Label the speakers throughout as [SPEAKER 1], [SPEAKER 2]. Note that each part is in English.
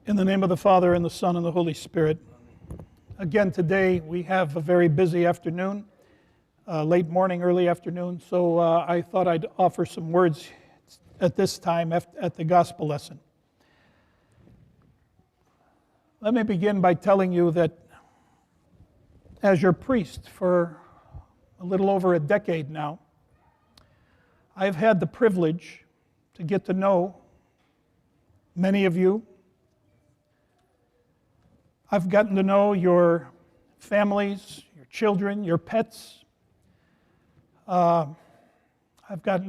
[SPEAKER 1] In the name of the Father, and the Son, and the Holy Spirit. Again, today we have a very busy afternoon, late morning, early afternoon, so I thought I'd offer some words at this time at the gospel lesson. Let me begin by telling you that as your priest for a little over a decade now, I've had the privilege to get to know many of you. I've gotten to know your families, your children, your pets. I've gone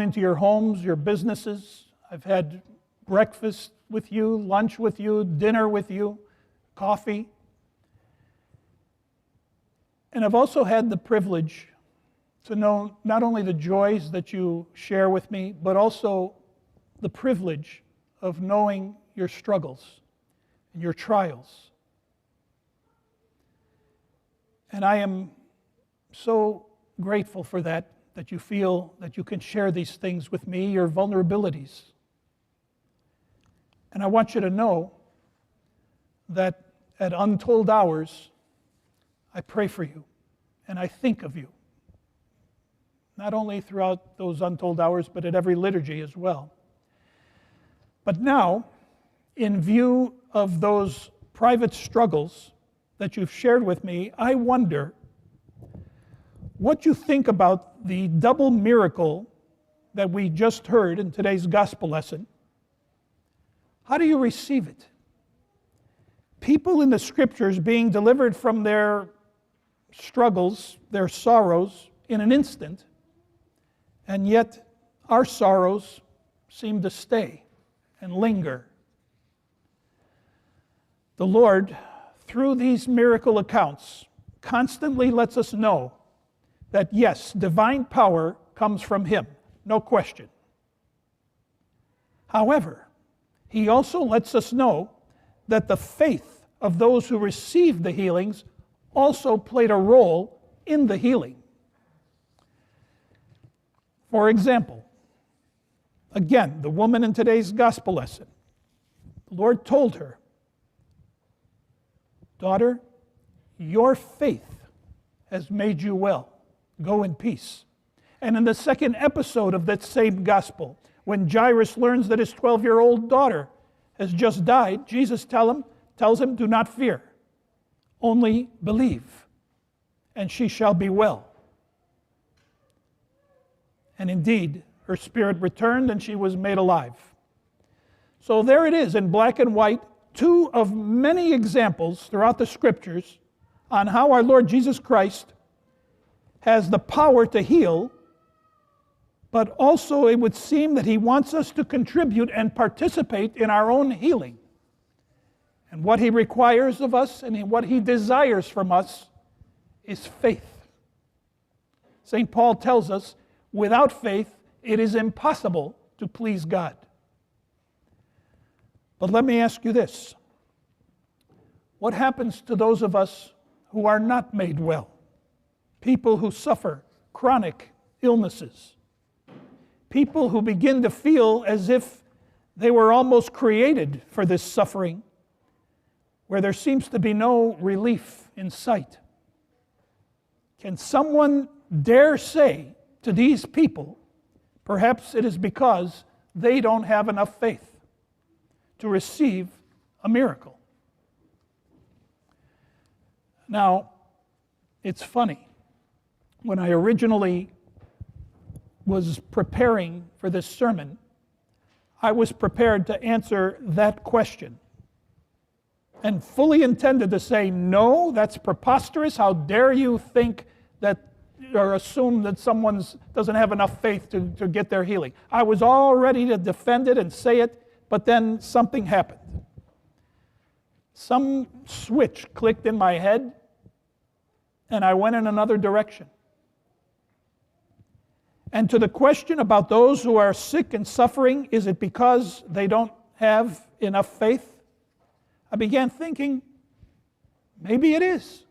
[SPEAKER 1] into your homes, your businesses. I've had breakfast with you, lunch with you, dinner with you, coffee. And I've also had the privilege to know not only the joys that you share with me, but also the privilege of knowing your struggles and your trials. And I am so grateful for that you feel that you can share these things with me, your vulnerabilities. And I want you to know that at untold hours, I pray for you and I think of you. Not only throughout those untold hours, but at every liturgy as well. But now, in view of those private struggles that you've shared with me, I wonder what you think about the double miracle that we just heard in today's gospel lesson. How do you receive it? People in the scriptures being delivered from their struggles, their sorrows, in an instant, and yet our sorrows seem to stay and linger. The Lord, through these miracle accounts, constantly lets us know that yes, divine power comes from Him, no question. However, He also lets us know that the faith of those who received the healings also played a role in the healing. For example, again, the woman in today's gospel lesson, the Lord told her, "Daughter, your faith has made you well. Go in peace." And in the second episode of that same gospel, when Jairus learns that his 12-year-old daughter has just died, Jesus tells him, "Do not fear, only believe, and she shall be well." And indeed, her spirit returned and she was made alive. So there it is in black and white, two of many examples throughout the scriptures on how our Lord Jesus Christ has the power to heal, but also it would seem that He wants us to contribute and participate in our own healing. And what He requires of us and what He desires from us is faith. St. Paul tells us, without faith, it is impossible to please God. But let me ask you this. What happens to those of us who are not made well? People who suffer chronic illnesses. People who begin to feel as if they were almost created for this suffering, where there seems to be no relief in sight. Can someone dare say to these people, perhaps it is because they don't have enough faith to receive a miracle? Now, it's funny. When I originally was preparing for this sermon, I was prepared to answer that question and fully intended to say, no, that's preposterous. How dare you think that or assume that someone doesn't have enough faith to get their healing. I was all ready to defend it and say it, but then something happened. Some switch clicked in my head, and I went in another direction. And to the question about those who are sick and suffering, is it because they don't have enough faith? I began thinking, maybe it is.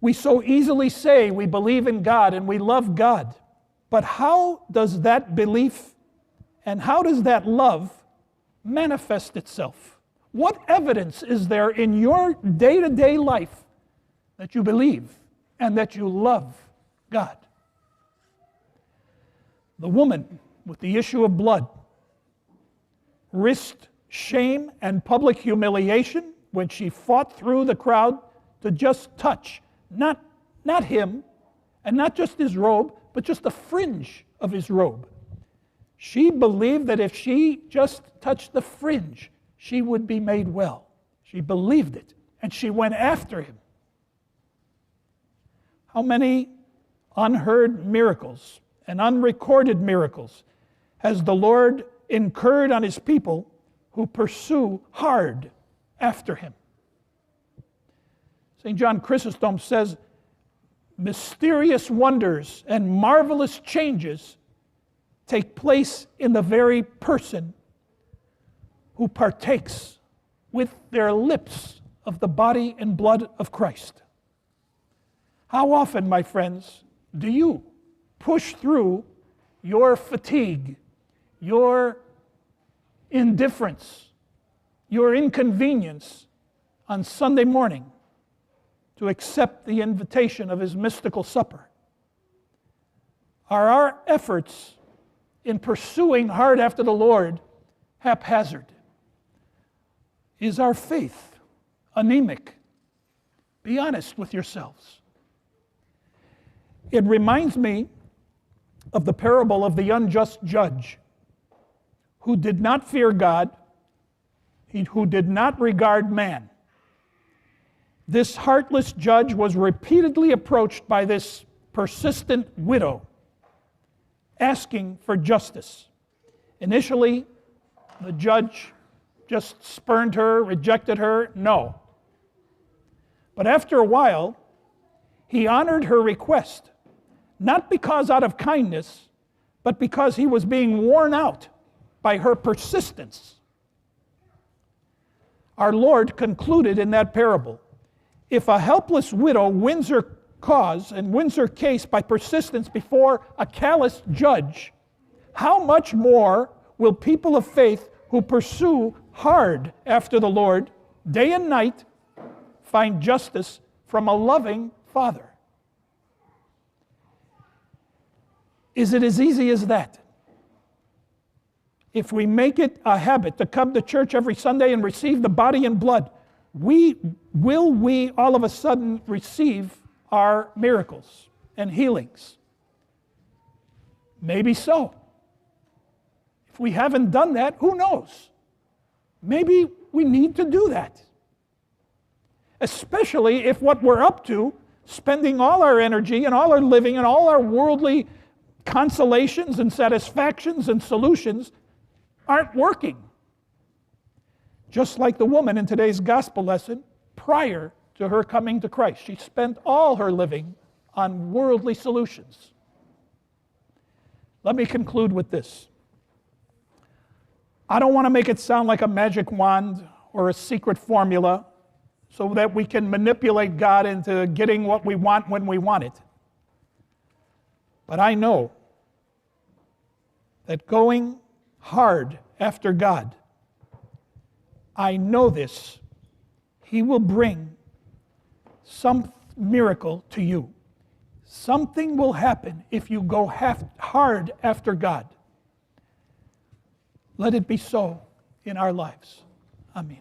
[SPEAKER 1] We so easily say we believe in God and we love God, but how does that belief And how does that love manifest itself? What evidence is there in your day-to-day life that you believe and that you love God? The woman with the issue of blood risked shame and public humiliation when she fought through the crowd to just touch, not him, and not just his robe, but just the fringe of his robe. She believed that if she just touched the fringe, she would be made well. She believed it, and she went after him. How many unheard miracles and unrecorded miracles has the Lord incurred on his people who pursue hard after him? St. John Chrysostom says, mysterious wonders and marvelous changes take place in the very person who partakes with their lips of the body and blood of Christ. How often, my friends, do you push through your fatigue, your indifference, your inconvenience on Sunday morning to accept the invitation of his mystical supper? Are our efforts in pursuing hard after the Lord haphazard? Is our faith anemic? Be honest with yourselves. It reminds me of the parable of the unjust judge who did not fear God, who did not regard man. This heartless judge was repeatedly approached by this persistent widow, asking for justice. Initially, the judge just spurned her, rejected her, no. But after a while, he honored her request, not because out of kindness, but because he was being worn out by her persistence. Our Lord concluded in that parable, if a helpless widow wins her cause and wins her case by persistence before a callous judge, how much more will people of faith who pursue hard after the Lord, day and night, find justice from a loving Father? Is it as easy as that? If we make it a habit to come to church every Sunday and receive the body and blood, will we all of a sudden receive our miracles and healings? Maybe so. If we haven't done that, who knows? Maybe we need to do that. Especially if what we're up to, spending all our energy and all our living and all our worldly consolations and satisfactions and solutions aren't working. Just like the woman in today's gospel lesson, prior to her coming to Christ, she spent all her living on worldly solutions. Let me conclude with this. I don't want to make it sound like a magic wand or a secret formula so that we can manipulate God into getting what we want when we want it. But I know that going hard after God, I know this, He will bring some miracle to you. Something will happen if you go hard after God. Let it be so in our lives. Amen.